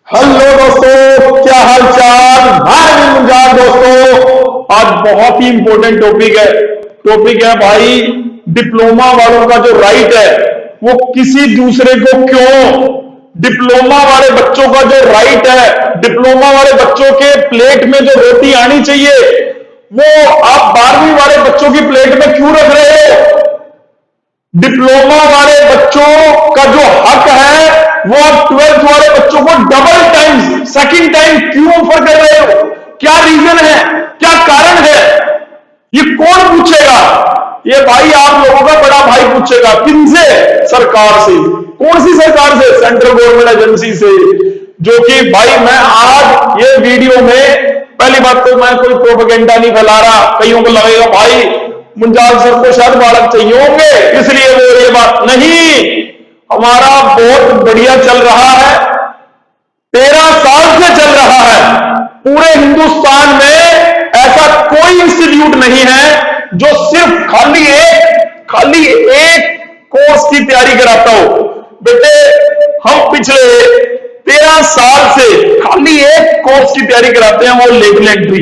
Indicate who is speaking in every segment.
Speaker 1: Hello दोस्तों, क्या हाल चाल। मैं मुंजाल। दोस्तों, आज बहुत ही इंपॉर्टेंट टॉपिक है भाई। डिप्लोमा वालों का जो राइट है वो किसी दूसरे को क्यों, डिप्लोमा वाले बच्चों का जो राइट है, डिप्लोमा वाले बच्चों के प्लेट में जो रोटी आनी चाहिए वो आप 12वीं वाले बच्चों की प्लेट में क्यों रख रहे हो। डिप्लोमा वाले बच्चों का जो हक है वो आप 12th वाले बच्चों को डबल टाइम सेकंड टाइम क्यों ऑफर कर रहे हो। क्या रीजन है, क्या कारण है, ये कौन पूछेगा। ये भाई आप लोगों का बड़ा भाई पूछेगा। किनसे? सरकार से। कौन सी सरकार से? सेंट्रल गवर्नमेंट एजेंसी से। जो कि भाई मैं आज ये वीडियो में, पहली बात तो मैं कोई प्रोपेगेंडा नहीं फैला रहा। कईयों को लगेगा भाई मुंजाल सर को शायद बालक चाहिए होंगे इसलिए वो ये बात नहीं। हमारा बहुत बढ़िया चल रहा है, 13 साल से चल रहा है। पूरे हिंदुस्तान में ऐसा कोई इंस्टीट्यूट नहीं है जो सिर्फ खाली एक कोर्स की तैयारी कराता हो। बेटे, हम पिछले 13 साल से खाली एक कोर्स की तैयारी कराते हैं, वो लेटल एंट्री।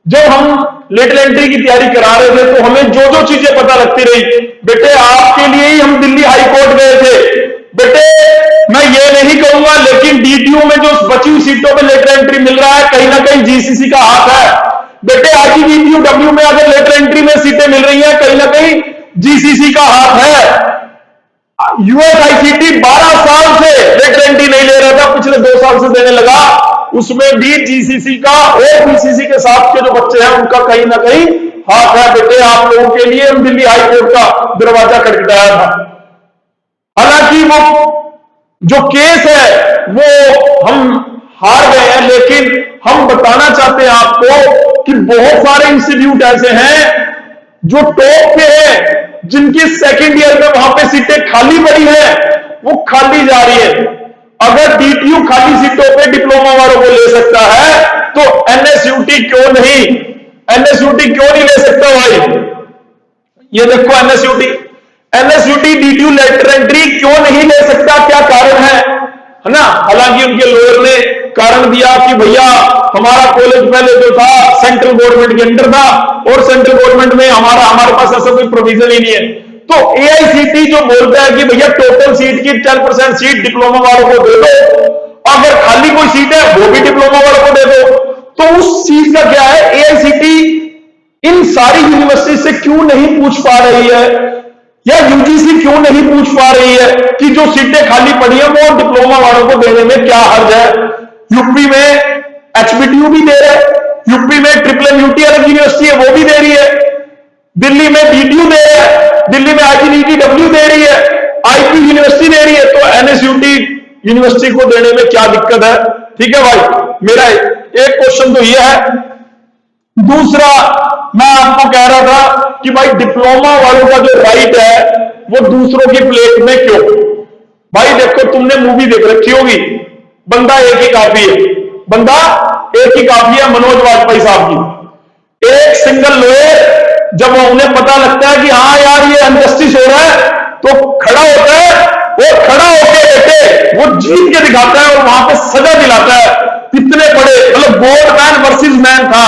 Speaker 1: जब हम लेटल एंट्री की तैयारी करा रहे थे तो हमें जो जो चीजें पता लगती रही। बेटे, आपके लिए ही हम दिल्ली हाई कोर्ट गए थे। बेटे, मैं ये नहीं कहूंगा, लेकिन डीटीयू में जो बची हुई सीटों पे लेटर एंट्री मिल रहा है, कहीं ना कहीं जीसीसी का हाथ है। बेटे, आईजीडीटीयू डब्ल्यू में अगर लेटर एंट्री में सीटें मिल रही हैं, कहीं ना कहीं जीसीसी का हाथ है। यूएसआईसीटी 12 साल से लेटर एंट्री नहीं ले रहा था, पिछले 2 साल से देने लगा। उसमें भी जीसीसी का और बीसीसी के साथ के जो बच्चे हैं उनका कहीं ना कहीं हाथ है। बेटे, आप लोगों के लिए हम दिल्ली हाई कोर्ट का दरवाजा खटखटाया था। हालांकि वो जो केस है वो हम हार गए हैं, लेकिन हम बताना चाहते हैं आपको कि बहुत सारे इंस्टीट्यूट ऐसे हैं जो टॉप पे हैं, जिनकी सेकेंड ईयर में वहां पे सीटें खाली पड़ी है, वो खाली जा रही है। अगर डीटीयू खाली सीटों पे डिप्लोमा वालों को ले सकता है तो एनएसयूटी क्यों नहीं, एनएसयूटी क्यों नहीं ले सकता भाई। ये देखो एनएसयूटी डीटीयू लेटर एंट्री क्यों नहीं ले सकता, क्या कारण है ना। हालांकि उनके लॉयर ने कारण दिया कि भैया हमारा कॉलेज पहले जो था सेंट्रल गवर्नमेंट के अंडर था और सेंट्रल गवर्नमेंट में हमारे पास ऐसा कोई प्रोविजन ही नहीं है। तो एआईसीटी जो बोलता है कि भैया टोटल सीट की 10% सीट डिप्लोमा वालों को दे दो, अगर खाली कोई सीट है वो भी डिप्लोमा वालों को दे दो। तो उस चीज का क्या है, एआईसीटी इन सारी यूनिवर्सिटी से क्यों नहीं पूछ पा रही है, या यूजीसी क्यों नहीं पूछ पा रही है कि जो सीटें खाली पड़ी है वो डिप्लोमा वालों को देने में क्या हर्ज है। यूपी में एचबीटीयू भी दे रहा है, यूपी में ट्रिपल यूटी अलग यूनिवर्सिटी है वो भी दे रही है, दिल्ली में डीटीयू दे रहा है, दिल्ली में आईजीडीडब्ल्यू दे रही है, आईपी यूनिवर्सिटी दे रही है। तो एनएसयूटी यूनिवर्सिटी को देने में क्या दिक्कत है। ठीक है भाई, मेरा एक क्वेश्चन तो यह है। दूसरा, मैं आपको कह रहा था कि भाई डिप्लोमा वालों का जो राइट है वो दूसरों की प्लेट में क्यों। भाई देखो, तुमने मूवी देख रखी होगी, बंदा एक ही काफी है, बंदा एक ही काफी है, मनोज वाजपेयी साहब की। एक सिंगल लॉयर जब उन्हें पता लगता है कि हाँ यार ये अनजस्टिस हो रहा है, तो खड़ा होता है और खड़ा होकर बेटे वो जीत के दिखाता है और वहां पे सजा दिलाता है। कितने बड़े, मतलब गॉड मैन वर्सेस मैन था।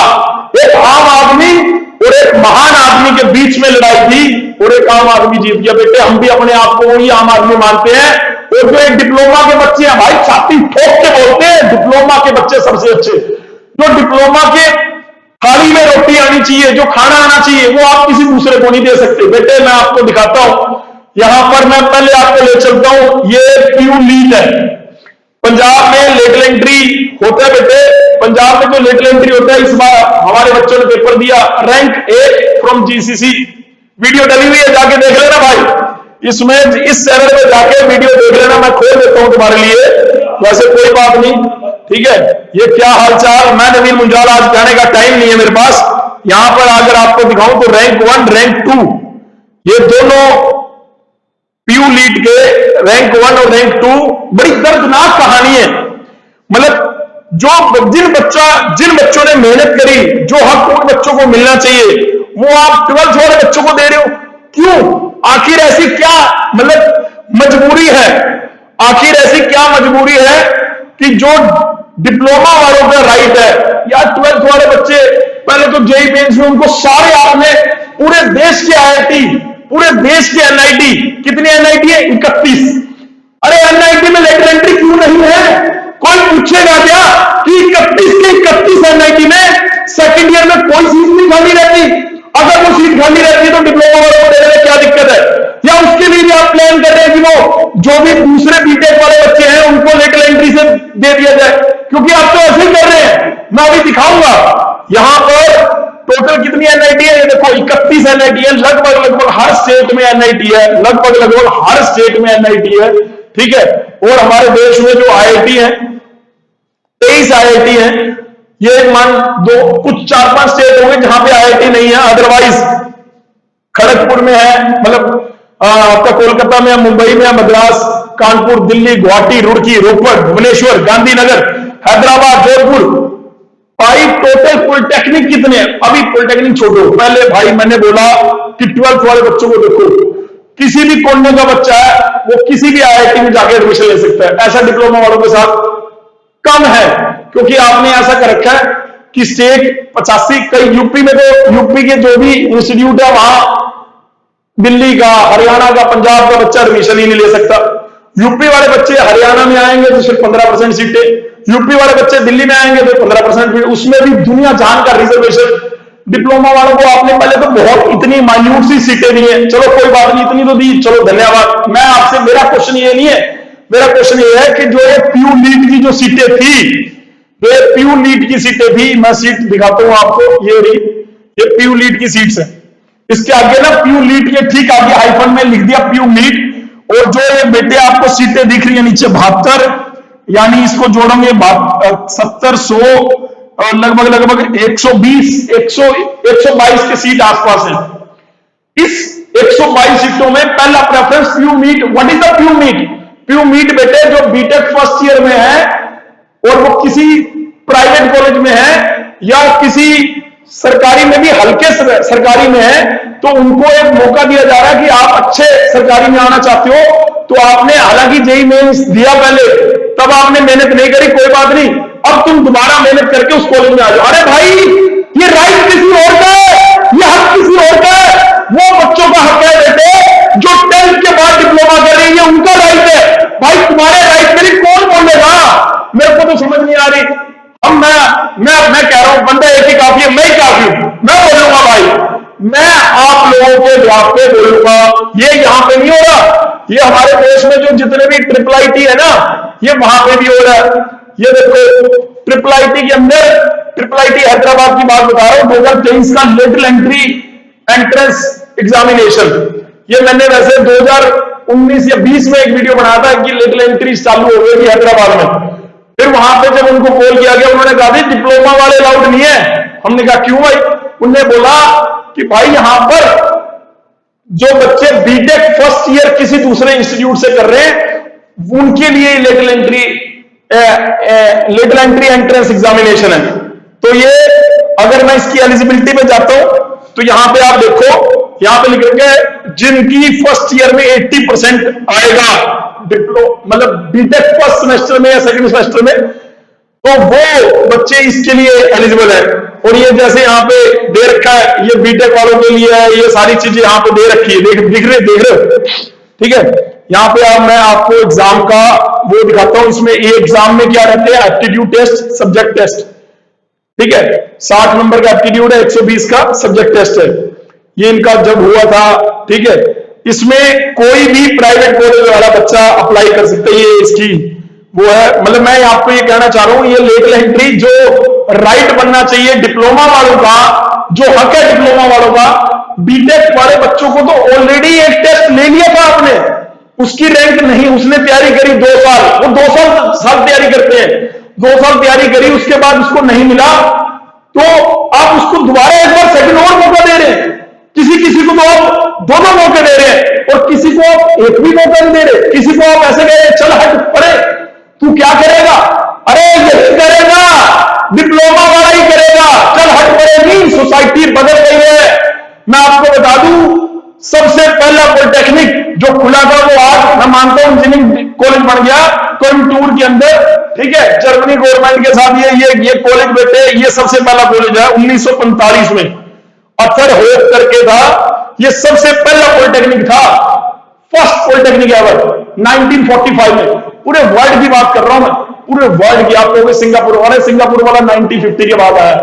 Speaker 1: एक आम आदमी और एक महान आदमी के बीच में लड़ाई थी और एक आम आदमी जीत गया। बेटे, हम भी अपने आप को वही आम आदमी मानते हैं। और जो एक डिप्लोमा के बच्चे हैं भाई, छाती ठोक के बोलते हैं डिप्लोमा के बच्चे सबसे अच्छे। जो डिप्लोमा के थाली में रोटी आनी चाहिए, जो खाना आना चाहिए, वो आप किसी दूसरे को नहीं दे सकते। बेटे, मैं आपको दिखाता हूं, यहां पर मैं पहले आपको ले चलता हूं। ये प्यू लीट है, पंजाब में लेटल एंट्री होता है। बेटे, पंजाब में जो लेटल एंट्री होता है, इस बार हमारे बच्चों ने पेपर दिया, रैंक 8 फ्रॉम जीसीसी। वीडियो डली हुई है, जाके देख लेना भाई। इसमें इस चैनल में जाके वीडियो देख लेना, मैं खोल देता हूं तुम्हारे लिए, वैसे कोई बात नहीं। ठीक है, ये क्या हालचाल। मैं नवीन मुंजाल, आज कहने का टाइम नहीं है मेरे पास। यहां पर अगर आपको दिखाऊं तो रैंक 1 रैंक 2 ये दोनों प्यू लीट के रैंक 1 और रैंक 2 बड़ी दर्दनाक कहानी है। मतलब जिन बच्चों ने मेहनत करी, जो हक उन बच्चों को मिलना चाहिए, वो आप 12th वाले बच्चों को दे रहे हो। क्यों? आखिर ऐसी क्या मतलब मजबूरी है, आखिर ऐसी क्या मजबूरी है कि जो डिप्लोमा वालों का राइट है, या 12th वाले बच्चे पहले तो जेई मेंस में उनको सारे आपने पूरे देश के आईआईटी, पूरे देश के एनआईटी, कितने एनआईटी है? 31। अरे एनआईटी में लेटर एंट्री क्यों नहीं है? कोई पूछेगा क्या कि 31 के 31 एनआईटी में सेकंड ईयर में कोई सीट नहीं खाली रहती? अगर वो सीट खाली रहती है तो डिप्लोमा वालों को देने में क्या दिक्कत है? या उसके लिए भी आप प्लान कर रहे हैं कि वो जो भी दूसरे बीटेक वाले बच्चे हैं उनको लेटर एंट्री से दे दिया जाए? क्योंकि आप तो ऐसे ही कर रहे हैं। मैं अभी दिखाऊंगा यहां पर टोटल कितनी एनआईटी है। ये देखो 31 एनआईटी है, लगभग लगभग हर स्टेट में एनआईटी है, लगभग लगभग हर स्टेट में एनआईटी है, ठीक है। और हमारे देश में जो आईआईटी है 23 आईआईटी है। ये मान दो कुछ 4-5 स्टेट होंगे जहां पे आईआईटी नहीं है, अदरवाइज खड़गपुर में है, मतलब आपका कोलकाता में है, मुंबई में है, मद्रास, कानपुर, दिल्ली, गुवाहाटी, रुड़की, रोपड़, भुवनेश्वर, गांधीनगर, हैदराबाद, जोधपुर। भाई टोटल पॉलिटेक्निक कितने हैं? अभी पॉलिटेक्निक छोड़ो, पहले भाई मैंने बोला कि 12th वाले बच्चों को देखो, किसी भी कोने का बच्चा है वो किसी भी आईआईटी में जाके एडमिशन ले सकता है। ऐसा डिप्लोमा वालों के साथ कम है, क्योंकि आपने ऐसा कर रखा है कि स्टेट 85, कई यूपी में तो यूपी के जो भी इंस्टीट्यूट है वहां दिल्ली का, हरियाणा का, पंजाब का बच्चा एडमिशन ही नहीं ले सकता। यूपी वाले बच्चे हरियाणा में आएंगे तो सिर्फ 15% सीटें, यूपी वाले बच्चे दिल्ली में आएंगे तो 15%, उसमें भी दुनिया जान का रिजर्वेशन। डिप्लोमा वालों को आपने पहले तो बहुत इतनी माइन्यूट सी सीटें दी हैं, चलो कोई बात नहीं, इतनी तो दी, चलो धन्यवाद। मैं आपसे, मेरा क्वेश्चन ये नहीं है, मेरा क्वेश्चन ये है कि जो ये प्यू नीट की जो सीटें थी, जो ये प्यू नीट की सीटें थी, मैं सीट दिखाता हूं आपको, ये रही, ये प्यू नीट की सीट्स है। इसके आगे ना प्यू नीट के ठीक आगे हाइफन में लिख दिया प्यू नीट, और जो ये बेटे आपको सीटें दिख रही है नीचे 72, यानी इसको जोड़ोगे 70, 100 और लगभग लगभग 120, 122 के सीट आसपास है। इस 122 सीटों में पहला प्रेफरेंस प्यू नीट। व्हाट इज द प्यू नीट? प्यू नीट बेटे जो बीटेक फर्स्ट ईयर में है और वो किसी प्राइवेट कॉलेज में है या किसी सरकारी में भी हल्के सरकारी में है, तो उनको एक मौका दिया जा रहा है कि आप अच्छे सरकारी में आना चाहते हो तो आपने, हालांकि जेईई मेंस दिया पहले, तब आपने मेहनत नहीं करी, कोई बात नहीं, अब तुम दोबारा मेहनत करके उस कॉलेज में आ जाओ। अरे भाई ये राइट किसी और का है, ये हक किसी और का है, वो बच्चों का हक है बेटे जो 10th के बाद डिप्लोमा कर रही है, उनका राइट है। भाई तुम्हारे राइट के लिए कौन बोलेगा? मेरे को तो समझ नहीं आ रही। अब मैं कह रहा हूं बंदा एक ही काफी है, मैं ही काफी हूं, मैं बोलूंगा भाई, मैं आप लोगों के जवाब पे बोलूंगा। ये यहां पे नहीं हो रहा, ये हमारे देश में जो जितने भी ट्रिपल आईटी है ना, ये वहां पे भी हो रहा है। ये देखो ट्रिपल आईटी के अंदर, ट्रिपल आईटी हैदराबाद की बात बता रहा हूं, 2023 का लेटरल एंट्री एंट्रेंस एग्जामिनेशन, ये मैंने वैसे 2019 या 20 में एक वीडियो बनाया था कि लेटरल एंट्री चालू हो गई थी हैदराबाद में। फिर वहां पे जब उनको कॉल किया गया, उन्होंने कहा डिप्लोमा वाले अलाउड नहीं है। हमने कहा क्यों भाई? उन्होंने बोला कि भाई यहां पर जो बच्चे बीटेक फर्स्ट ईयर किसी दूसरे इंस्टीट्यूट से कर रहे हैं उनके लिए लेटरल एंट्री एंट्रेंस एग्जामिनेशन है। तो ये अगर मैं इसकी एलिजिबिलिटी पे जाता हूं तो यहां पे आप देखो, यहां पे लिख रखे जिनकी फर्स्ट ईयर में 80% आएगा मतलब बीटेक फर्स्ट सेमेस्टर में या सेकंड सेमेस्टर में, तो वो बच्चे इसके लिए एलिजिबल है। और ये जैसे यहाँ पे दे रखा है, ये बीटेक वालों के लिए है, ये सारी चीजें यहाँ पे दे रखी है, दिख रहे, ठीक है। यहाँ पे मैं आपको एग्जाम का वो दिखाता हूं। इसमें ये एग्जाम में क्या रहते हैं? एप्टीट्यूड टेस्ट, सब्जेक्ट टेस्ट, ठीक है। 60 नंबर का एप्टीट्यूड है, 120 का सब्जेक्ट टेस्ट है। ये इनका जब हुआ था, ठीक है। इसमें कोई भी प्राइवेट कॉलेज वाला बच्चा अप्लाई कर सकता है, ये इसकी वो है। मतलब मैं आपको ये कहना चाह रहा हूं, ये लेटरल एंट्री जो राइट बनना चाहिए डिप्लोमा वालों का, जो हक है डिप्लोमा वालों का, बीटेक वाले बच्चों को तो ऑलरेडी एक टेस्ट ले लिया था आपने, उसकी रैंक नहीं, उसने तैयारी करी 2 साल, वो 2 साल तैयारी करते हैं, 2 साल तैयारी करी, उसके बाद उसको नहीं मिला, तो आप उसको दोबारा एक बार सेकंड और मौका दे रहे हैं। किसी को तो आप दोनों मौके दे रहे हैं और किसी को आप एक भी मौका नहीं दे रहे। किसी को आप ऐसे कह रहे हैं चल हट पड़े, तू क्या करेगा? अरे यही करेगा, डिप्लोमा वाला ही करेगा, चल हट पड़ेगी। सोसाइटी बदल गई है। मैं आपको बता दूं, सबसे पहला पॉलिटेक्निक जो खुला था वो आज मैं मानता हूं इंजीनियरिंग कॉलेज बन गया कोयम्बटूर के अंदर, ठीक है, जर्मनी गवर्नमेंट के साथ ये कॉलेज बेटे, ये सबसे पहला कॉलेज है 1945 में, अथर होप करके था, ये सबसे पहला पॉलिटेक्निक था, फर्स्ट पॉलिटेक्निक एवर 1945 में। पूरे वर्ल्ड की बात कर रहा हूं मैं, पूरे वर्ल्ड की। आप लोग सिंगापुर वाले, सिंगापुर वाला 1950 के बाद आया,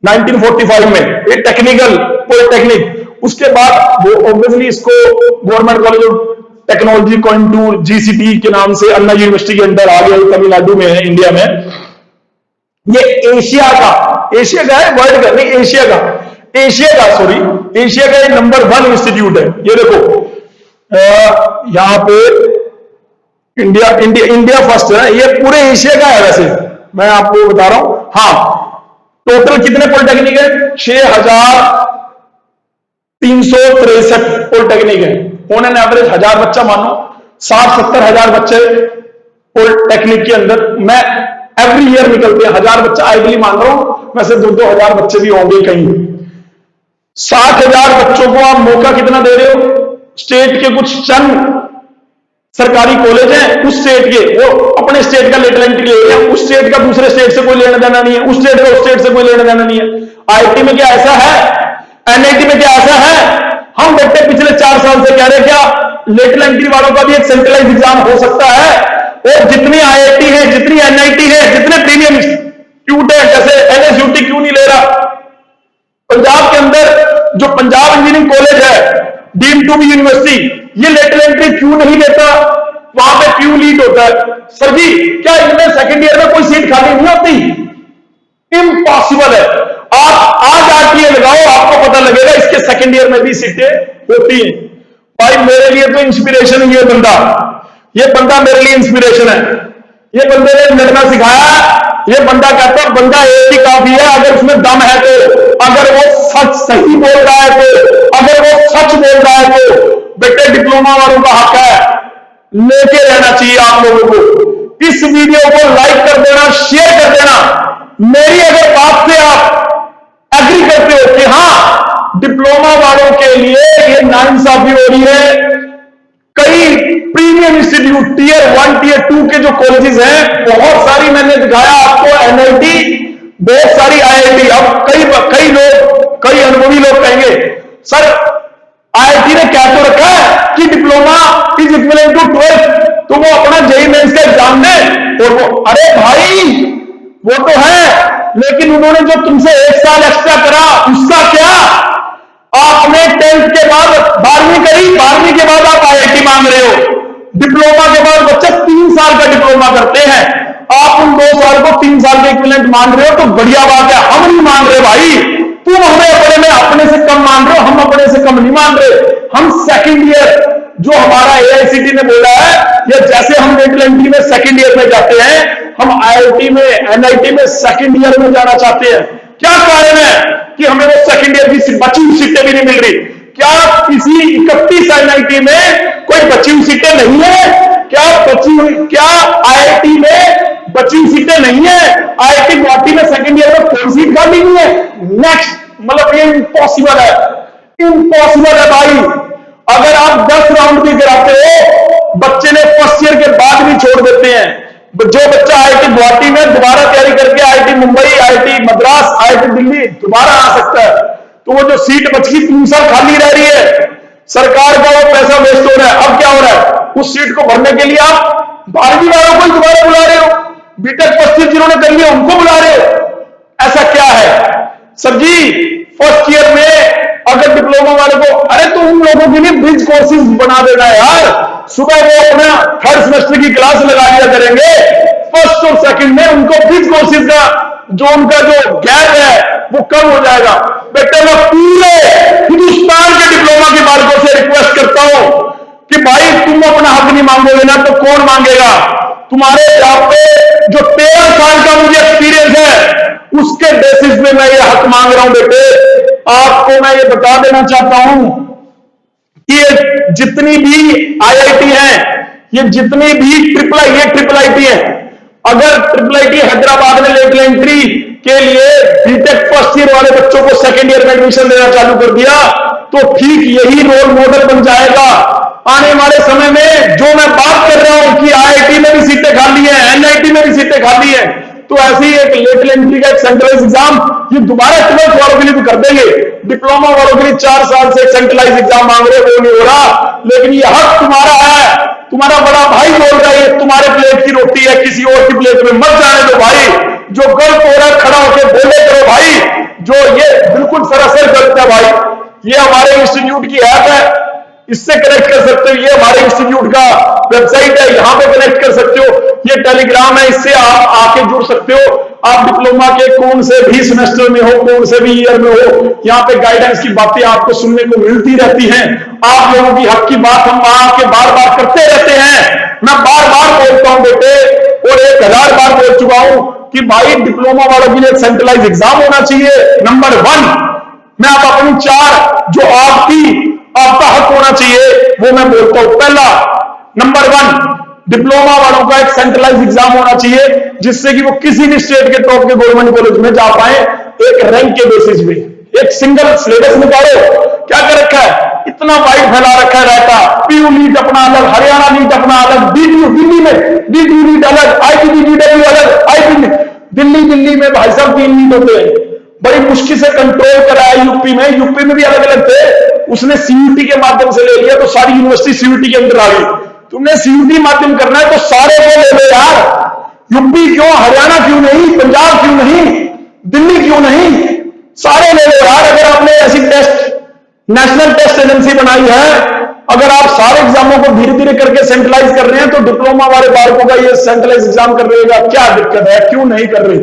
Speaker 1: 1945 में ये टेक्निकल पॉलिटेक्निक। उसके बाद वो ऑब्वियसली इसको government college of technology Coimbatore GCT के नाम से अन्ना यूनिवर्सिटी के अंदर आ गया, तमिलनाडु में है, इंडिया में। ये एशिया का है, वर्ल्ड का नहीं, एशिया का सॉरी, एशिया का नंबर 1 इंस्टीट्यूट है। ये देखो यहां पे इंडिया फर्स्ट है, ये पूरे एशिया का है। वैसे मैं आपको बता रहा हूं, हाँ, टोटल कितने पॉलिटेक्निक है? 6363 पॉलिटेक्निक है। ऑन एन एवरेज 1000 बच्चा मानो, 60-70 हजार बच्चे पॉलिटेक्निक के अंदर मैं एवरी ईयर निकलते हैं। 1000 बच्चा आइडली मान रहा हूं, वैसे 2-2 हजार बच्चे भी होंगे कहीं। 60,000 बच्चों को आप मौका कितना दे रहे हो? स्टेट के कुछ चंद सरकारी कॉलेज हैं, उस स्टेट के, वो अपने स्टेट का लेटर एंट्री ले रहे हैं, उस स्टेट का दूसरे स्टेट से कोई लेना देना नहीं है, उस स्टेट का उस स्टेट से कोई लेना देना नहीं है। आईआईटी में क्या ऐसा है? एनआईटी में क्या ऐसा है? हम बेटे पिछले 4 साल से कह रहे हैं, क्या लेटर एंट्री वालों का भी एक सेंट्रलाइज एग्जाम हो सकता है? और जितनी आईआईटी है, जितनी एनआईटी है, जितने प्रीमियम इंस्टीट्यूट है, जैसे एनएसयूटी क्यों नहीं ले रहा? पंजाब के अंदर जो पंजाब इंजीनियरिंग कॉलेज है, डीम्ड टू बी यूनिवर्सिटी, ये लेटर एंट्री क्यों नहीं लेता? वहां पे क्यों लीड होता है? सर जी, क्या इनमें सेकंड ईयर में कोई सीट खाली नहीं होती? इम्पॉसिबल है। आप आज आरटीए लगाओ, आपको पता लगेगा इसके सेकंड ईयर में भी सीटें होती हैं। भाई मेरे लिए तो इंस्पिरेशन है ये बंदा मेरे लिए इंस्पिरेशन है। ये बंदे ने लड़ना सिखाया। ये बंदा कहता है बंदा एक ही काफी है, अगर उसमें दम है तो, अगर वो सच सही बोल रहा है तो, अगर वो सच बोल रहा है तो बेटे डिप्लोमा वालों का हक है, लेके रहना चाहिए आप लोगों को। इस वीडियो को लाइक कर देना, शेयर कर देना। मेरी अगर बात से आप एग्री करते हो कि हाँ डिप्लोमा वालों के लिए ये नाइंसाफी हो रही है, कई प्रीमियम इंस्टीट्यूट टियर 1 टियर 2 के जो कॉलेजेस हैं, बहुत सारी मैंने दिखाया आपको, एनआईटी, बहुत सारी आईआईटी। अब कई अनुभवी लोग कहेंगे सर आईआईटी ने क्या तो रखा है कि डिप्लोमा इज इक्विवेलेंट टू 12, तो वो अपना जेईई मेंस का एग्जाम दे। और वो, अरे भाई वो तो है, लेकिन उन्होंने जो तुमसे 1 साल एक्स्ट्रा करा उसका क्या? आपने 10th के बाद 12वीं करी, 12वीं के बाद आप आईआईटी मांग रहे हो। डिप्लोमा के बाद बच्चे 3 साल का डिप्लोमा करते हैं, आप उन 2 साल को 3 साल के इक्विवेलेंट मान रहे हो, तो बढ़िया बात है। हम नहीं मान रहे भाई, तुम हमें अपने से कम मान रहे हो, हम अपने से कम नहीं मान रहे। हम सेकंड ईयर जो हमारा एआईसीटी ने बोला है, या जैसे हम लेटर एंट्री में सेकंड ईयर में जाते हैं, हम आईआईटी में एनआईटी में सेकंड ईयर में जाना चाहते हैं। क्या कारण है कि हमें वो सेकंड ईयर की बची हुई सीटें भी नहीं मिल रही? क्या किसी 31 एनआईटी में कोई बची हुई सीटें नहीं है? क्या आईआईटी में बची हुई सीटें नहीं है? आईआईटी गुवाहाटी में सेकंड ईयर में कोई सीट खाली नहीं है? नेक्स्ट, मतलब ये इम्पॉसिबल है भाई। अगर आप 10 राउंड भी कराते हो, बच्चे ने फर्स्ट ईयर के बाद भी छोड़ देते हैं। जो बच्चा आईआईटी गुवाहाटी में दोबारा तैयारी करके IIT Mumbai, IIT Madras, IIT Delhi दोबारा आ सकता है, तो वो जो सीट बची 3 साल खाली रह रही है, सरकार का वो पैसा वेस्ट हो रहा है। अब क्या हो रहा है? उस सीट को भरने के लिए आप 12वीं वालों को दोबारा बुला रहे हो, बीटेक फर्स्ट ईयर जिन्होंने कर लिया उनको बुला रहे हो। ऐसा क्या है सर जी? फर्स्ट ईयर में अगर डिप्लोमा वाले को, अरे तो उन लोगों के लिए ब्रिज कोर्सेज बना देना है यार। सुबह वो अपना 3rd सेमेस्टर की क्लास लगा दिया करेंगे, फर्स्ट और सेकंड में उनको ब्रिज कोर्सेज का उनका जो गैप है वो कम हो जाएगा। बेटे मैं पूरे हिंदुस्तान के डिप्लोमा के मार्गों से रिक्वेस्ट करता हूं कि भाई तुम अपना हक नहीं मांगोगे ना तो कौन मांगेगा? तुम्हारे यहाँ पे जो 13 साल का मुझे एक्सपीरियंस है, उसके बेसिस में मैं ये हक मांग रहा हूं। बेटे आपको मैं ये बता देना चाहता हूं कि ये जितनी भी आईआईटी है, ये जितनी भी ट्रिपल आईटी है, अगर ट्रिपल आईटी हैदराबाद में लेटर एंट्री के लिए बीटेक फर्स्ट ईयर वाले बच्चों को सेकंड ईयर में एडमिशन देना चालू कर दिया, तो ठीक यही रोल मॉडल बन जाएगा आने वाले समय में जो मैं बात कर रहा हूं कि आईआईटी में भी सीटें खाली हैं, एनआईटी में भी सीटें खाली हैं, तो ऐसे ही एक लेटरल एंट्री का एक सेंट्रलाइज एग्जाम ये दोबारा 12th वालों के लिए तो कर देंगे। डिप्लोमा वालों के लिए 4 साल से एक सेंट्रलाइज एग्जाम मांग रहे, वो नहीं हो रहा। लेकिन ये हक तुम्हारा है, तुम्हारा बड़ा भाई बोल रहा है तुम्हारे प्लेट की रोटी है, किसी और की प्लेट में मत जाने दो भाई। जो गलत हो रहा है खड़ा होकर बोले करो भाई, जो ये बिल्कुल सरासर गलत है भाई। ये हमारे इंस्टीट्यूट की ऐप है, इससे कनेक्ट कर सकते हो, ये हमारे इंस्टीट्यूट का वेबसाइट है, यहां पे कनेक्ट कर सकते हो। ये टेलीग्राम है, इससे आप आके जुड़ सकते हो। आप डिप्लोमा के कौन से भी सेमेस्टर में हो, कौन से भी ईयर में हो, यहाँ पे गाइडेंस की बातें आपको सुनने को मिलती रहती हैं। आप लोगों की हक की बात हम वहां के बार बार करते रहते हैं। मैं बार बार बोलता हूं बेटे, और 1000 बार बोल चुका हूं कि भाई डिप्लोमा वालों के लिए सेंट्रलाइज एग्जाम होना चाहिए, नंबर 1। मैं आप अपनी 4 जो आपका हक होना चाहिए वो मैं बोलता हूं। पहला, नंबर 1, डिप्लोमा वालों का एक सेंट्रलाइज एग्जाम होना चाहिए, जिससे कि वो किसी भी स्टेट के टॉप के गवर्नमेंट कॉलेज में जा पाए, एक रैंक के बेसिस पे। एक सिंगल सिलेबस निकालो। क्या कर रखा है, इतना वाइड फैला रखा है रहता। पीयू नीट अपना अलग, हरियाणा नीट अपना अलग, डीडीयू दिल्ली में डीडीयू नीट अलग, आईपीडीडब्ल्यू अलग, आईपी दिल्ली में भाई साहब 3 नीट होते हैं। बड़ी मुश्किल से कंट्रोल कराया यूपी में भी अलग अलग थे। उसने सीयूटी के माध्यम से ले लिया, तो सारी यूनिवर्सिटी सीयूटी के अंदर आ गई। तुमने सीयूटी माध्यम करना है तो सारे को ले लो यार। यूपी क्यों, हरियाणा क्यों नहीं, पंजाब क्यों नहीं, दिल्ली क्यों नहीं, सारे ले लो यार। अगर आपने ऐसी टेस्ट नेशनल टेस्ट एजेंसी बनाई है, अगर आप सारे एग्जामों को धीरे धीरे करके सेंट्रलाइज कर रहे हैं, तो डिप्लोमा वाले बालकों का ये सेंट्रलाइज एग्जाम कर रहेगा, क्या दिक्कत है, क्यों नहीं कर रहे।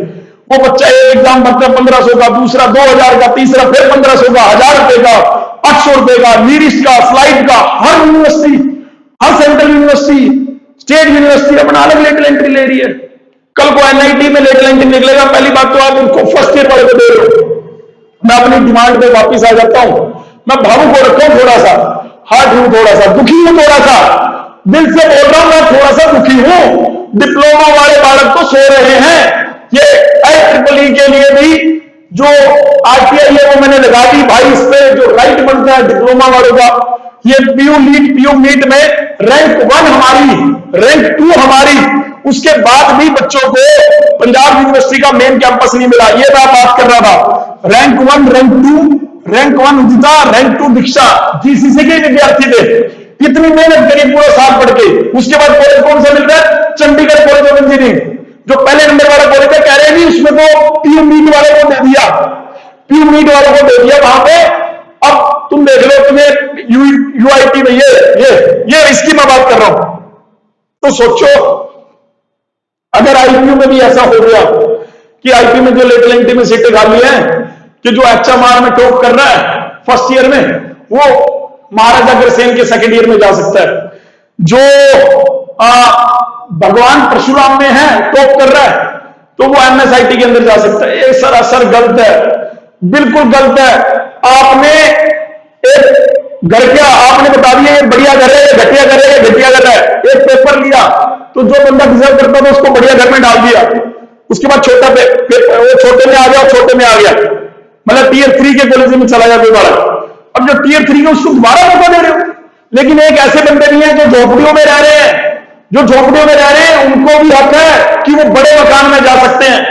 Speaker 1: वो बच्चा एक एग्जाम भरता है 1500 का, दूसरा 2000 का, तीसरा फिर 1500 का, 1000 रुपए का, 800 रुपए का, नीरिस्ट का, स्लाइड का। हर यूनिवर्सिटी, हर सेंट्रल यूनिवर्सिटी, स्टेट यूनिवर्सिटी अपना अलग लेटरल एंट्री ले रही है। कल को एनआईटी में लेटरल एंट्री निकलेगा, पहली बात तो आप उनको फर्स्ट ईयर वाले को दे रहे हो। मैं अपनी डिमांड पे वापिस आ जाता हूं। मैं भावुक हो रखा हूं, थोड़ा सा हार्ट हूं, थोड़ा सा दुखी हूं, थोड़ा सा दिल से बोल रहा हूं, मैं थोड़ा सा दुखी हूं। डिप्लोमा वाले बालक तो सो रहे हैं। ये IEEE के लिए भी जो आरटीआई है वो मैंने लगा दी भाई। इस पे जो राइट बनता है डिप्लोमा वालों का, ये पीयू नीट में रैंक 1 हमारी, रैंक 2 हमारी। उसके बाद भी बच्चों को पंजाब यूनिवर्सिटी का मेन कैंपस नहीं मिला। ये मैं बात कर रहा था। रैंक 1, रैंक 1 उदिता, रैंक 2 दीक्षा, जीसीसी के विद्यार्थी थे। इतनी मेहनत करी पूरा साल पढ़ के, उसके बाद कॉलेज कौन सा मिल रहा है, चंडीगढ़ कॉलेज ऑफ इंजीनियरिंग, जो पहले नंबर वाला कॉलेज है। कह रहे हैं उसमें तो पीयू नीट वाले को दे दिया, पीयू नीट वालों को दे दिया वहां पे। अब तुम देख लो, तुम्हें यूआईटी में ये इसकी मैं बात कर रहा हूं। तो सोचो अगर आईपीयू में भी ऐसा हो गया कि आईपी में जो लेटरल एंट्री में सीटें खाली हैं, कि जो एचएमआर में टॉप कर रहा है फर्स्ट ईयर में, वो महाराजा अग्रसेन के सेकंड ईयर में जा सकता है। जो भगवान परशुराम में है टॉप कर रहा है, तो वो एमएसआईटी के अंदर जा सकता है। ये सरासर गलत है, बिल्कुल गलत है। आपने एक घर क्या आपने बता दिया ये बढ़िया घर है, ये घटिया घर है, ये घटिया घर है। एक पेपर लिया तो जो बंदा डिजर्व करता था उसको बढ़िया घर में डाल दिया। उसके बाद छोटा वो छोटे में आ गया, छोटे में आ गया, मतलब टीयर 3 के कॉलेज में चला गया दोबारा। अब जो टीयर 3 के उसको दोबारा मौका दे रहे हो। लेकिन एक ऐसे बंदे नहीं है जो झोपड़ियों में रह रहे हैं, जो झोपड़ियों में रह रहे हैं उनको भी हक है कि वो बड़े मकान में जा सकते हैं।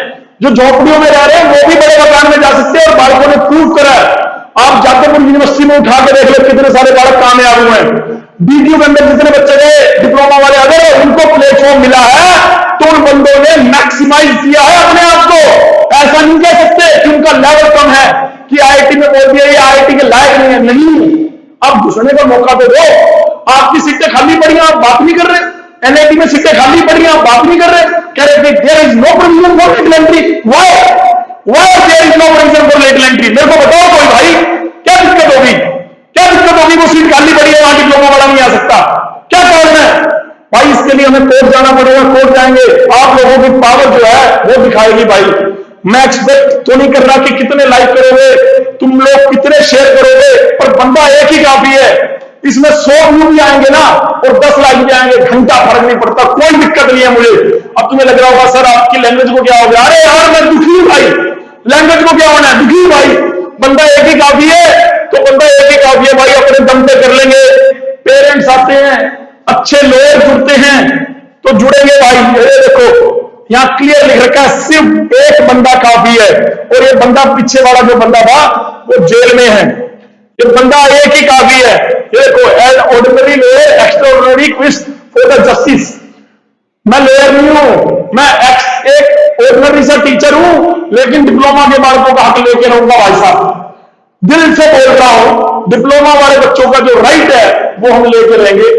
Speaker 1: जो झोपड़ियों में रह रहे हैं वो भी बड़े मकान में जा सकते हैं। और बालकों ने प्रूव करा है। आप जादवपुर यूनिवर्सिटी में उठा के देख लो कितने सारे बालक कामयाब हुए हैं। डीडीयू के अंदर जितने बच्चे गए डिप्लोमा वाले, अगर उनको प्लेटफॉर्म मिला है तो उन बंदों ने मैक्सिमाइज किया है अपने आप को। ऐसा नहीं कह सकते कि उनका लेवल कम है, कि आईआईटी में बोल दिया ये आईआईटी के लायक नहीं है। नहीं, आप घुसने का मौका तो दो। आपकी सीटें खाली पड़ी हैं, आप बात नहीं कर रहे। एनआईटी में सीटें खाली पड़ी हैं, आप बात नहीं कर रहे। कह रहे there is no provision for lateral entry. Why there is no provision for lateral entry? मेरे को बताओ कोई भाई, क्या दिक्कत होगी? क्या दिक्कत होगी? वो सीट खाली पड़ी है, वहां डिप्लोमा वाला नहीं आ सकता, क्या कारण है भाई? इसके लिए हमें कोर्ट जाना पड़ेगा, कोर्ट जाएंगे, आप लोगों की पावर जो है वो दिखाएगी भाई। मैं एक्सपेक्ट तो नहीं कर रहा कि कितने लाइक करोगे, तुम लोग कितने शेयर करोगे, पर बंदा एक ही काफी है। इसमें 100 व्यू भी आएंगे ना और 10 लाइक भी आएंगे, घंटा फर्क नहीं पड़ता, कोई दिक्कत नहीं है मुझे। अब तुम्हें लग रहा होगा सर आपकी लैंग्वेज को क्या हो गया? अरे यार मैं दुखी हूं भाई, लैंग्वेज को क्या होना है, दुखी हूं भाई। बंदा एक ही काफी है, तो बंदा एक ही काफी है भाई, अपने दम पे कर लेंगे। पेरेंट्स आते हैं, अच्छे लोग जुड़ते हैं, तो जुड़ेंगे भाई। ये देखो यहां क्लियर लिख रखा है सिर्फ एक बंदा काफी है, और ये बंदा पीछे वाला जो बंदा था वो जेल में है। ये बंदा एक ही काफी है। ये देखो an ordinary lawyer extraordinary quest for the justice. मैं लॉयर नहीं हूं, मैं एक ऑर्डिनरी सा टीचर हूं, लेकिन डिप्लोमा के बालकों का हक लेके रहूंगा भाई साहब। दिल से बोल रहा हूं, डिप्लोमा वाले बच्चों का जो राइट है वो हम लेके रहेंगे।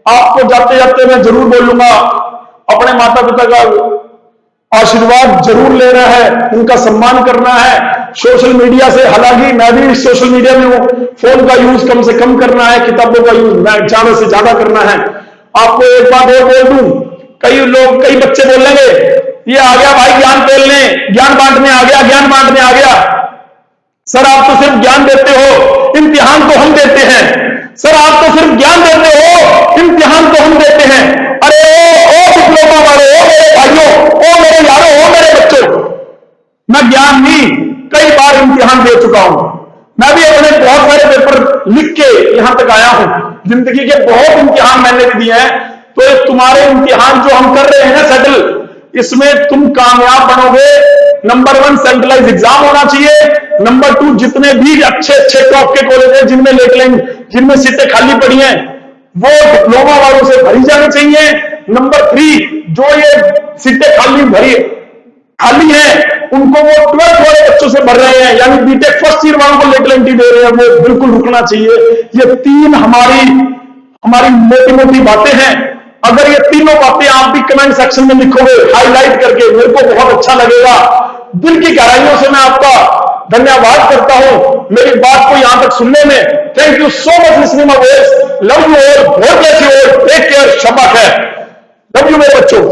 Speaker 1: आपको जाते जाते मैं जरूर बोलूंगा, अपने माता पिता का आशीर्वाद जरूर लेना है, उनका सम्मान करना है। सोशल मीडिया से, हालांकि मैं भी सोशल मीडिया में हूं, फोन का यूज कम से कम करना है, किताबों का यूज ज्यादा से ज्यादा करना है। आपको एक बात और बोल दूं, कई बच्चे बोलेंगे ये आ गया भाई ज्ञान फैलने, ज्ञान बांटने आ गया, ज्ञान बांटने आ गया। सर आप तो सिर्फ ज्ञान देते हो, इम्तिहान तो हम देते हैं। सर आप तो सिर्फ ज्ञान देते हो, इम्तिहान तो हम देते हैं। अरे ओ डिप्लोमा वाले, ओ मेरे भाइयों, ओ मेरे यारों, ओ मेरे बच्चों, मैं ज्ञान नहीं, कई बार इम्तिहान दे चुका हूं। मैं भी अपने बहुत सारे पेपर लिख के यहां तक आया हूं। जिंदगी के बहुत इम्तिहान मैंने भी दिए हैं। तो ये तुम्हारे इम्तिहान जो हम कर रहे हैं ना सेटल, इसमें तुम कामयाब बनोगे। नंबर 1 सेंट्रलाइज एग्जाम होना चाहिए। नंबर 2 जितने भी अच्छे अच्छे टॉप के कॉलेज हैं जिनमें लेट लाइन, जिनमें सीटें खाली पड़ी हैं, वो डिप्लोमा वालों से भरी जानी चाहिए। नंबर 3 जो ये सीटें खाली है, उनको वो 12th वाले बच्चों से भर रहे हैं, यानी बीटेक फर्स्ट ईयर वालों को लेट एंट्री दे रहे हैं, वो बिल्कुल रुकना चाहिए। ये 3 हमारी मोटी मोटी बातें हैं। अगर ये तीनों बातें आप भी कमेंट सेक्शन में लिखोगे हाईलाइट करके, मेरे को बहुत अच्छा लगेगा। दिल की गहराइयों से मैं आपका धन्यवाद करता हूं मेरी बात को यहां तक सुनने में। Thank you so much listening my voice. Love you all, God bless you all, take care, शब्बा खैर। लव यू मेरे बच्चों।